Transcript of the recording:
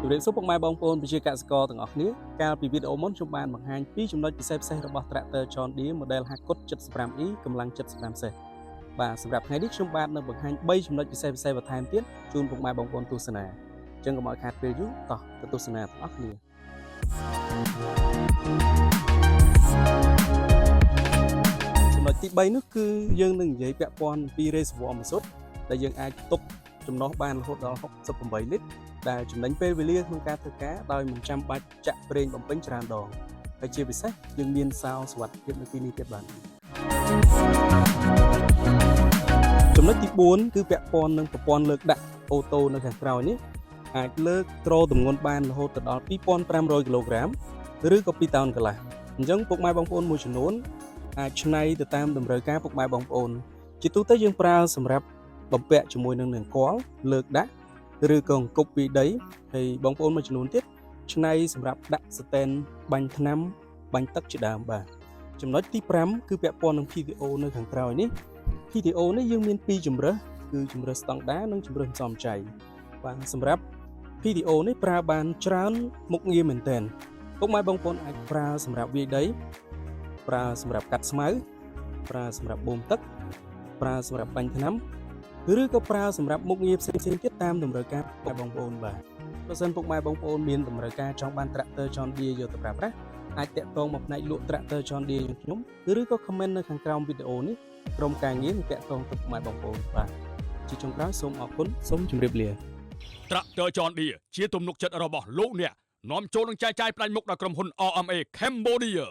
ជំរាបសួរពុកម៉ែបងប្អូនប្រជាកសិករទាំងអស់គ្នាកាលពីវីដេអូមុនខ្ញុំបានបង្ហាញពីចំណុចពិសេសៗរបស់ Tractor John Deere Model Hakut 75E កម្លាំង75សេះបាទសម្រាប់ថ្ងៃនេះខ្ញុំបាទនឹងបង្ហាញ3ចំណុចពិសេសៗបន្ថែមទៀតជូនពុកម៉ែបងប្អូនទស្សនាអញ្ចឹងកុំឲ្យខាតពេលយូរតោះទៅទស្សនាទាំងអស់គ្នាចំណុចទី3នោះគឺយើងនឹងនិយាយពាក់ព័ន្ធពី reservoir ម៉ាស៊ូតដែលយើងអាចទប់ចំណុះបានរហូតដល់68លីត្រដែលចំណេញពេលវេលាក្នុងការធ្វើការដោយមិនចាំបាច់ចាក់ប្រេងបំពេញច្រើនដងហើយជាពិសេសយើងមានសោសុវត្ថិភាពនៅទីនេះទៀតបាទចំណុចទី4គឺពាក់ព័ន្ធនឹងប្រព័ន្ធលើកដាក់អូតូនៅខាងក្រោយនេះអាចលើកទ្រទម្ងន់បានរហូតដល់2500គីឡូក្រាមឬក៏2តោនកន្លះអញ្ចឹងពុកម៉ែបងប្អូនមួយចំនួនអាចច្នៃទៅតាមតម្រូវការពុកម៉ែបងប្អូនជាទូទៅយើងប្រើសម្រាប់បំពាក់ជាមួយនឹងកលលើកដាក់ឬក៏អង្គប់ពីដីហើយបងប្អូនមួយចំនួនទៀតច្នៃសម្រាប់ដាក់ស្តែនបាញ់ថ្នាំបាញ់ទឹកជាដើមបាទចំណុចទី5គឺពាក់ព័ន្ធនឹង PTO នៅខាងក្រោយនេះ PTO នេះយើងមាន2ជម្រើសគឺជម្រើសស្តង់ដានិងជម្រើសសំចៃបាទសម្រាប់ PTO នេះប្រើបានច្រើនមុខងារមែនទែនពុកម៉ែបងប្អូនអាចប្រើសម្រាប់វាយដីប្រើសម្រាប់កាត់ស្មៅប្រើសម្រាប់បូមទឹកប្រើសម្រាប់បាញ់ថ្នាំឬក៏ប្រើសម្រាប់មុខងារផ្សេងៗទៀតតាមតម្រូវការបងប្អូនបាទបើសិនពុកម៉ែបងប្អូនមានតម្រូវការចង់បាន Tractor John Deere យកទៅប្រើប្រាស់អាចតាក់ទងមកផ្នែកលក់ Tractor John Deere យើងខ្ញុំឬក៏ comment នៅខាងក្រោមវីដេអូនេះក្រុមការងារនឹងតាក់ទងទៅពុកម៉ែបងប្អូនបាទជាចុងក្រោយសូមអរគុណសូមជម្រាបលា Tractor John Deere ជាទំនុកចិត្តរបស់លោកអ្នកនាំចូលនឹងចែកចាយផ្ដាច់មុខដល់ក្រុមហ៊ុន RMA Cambodia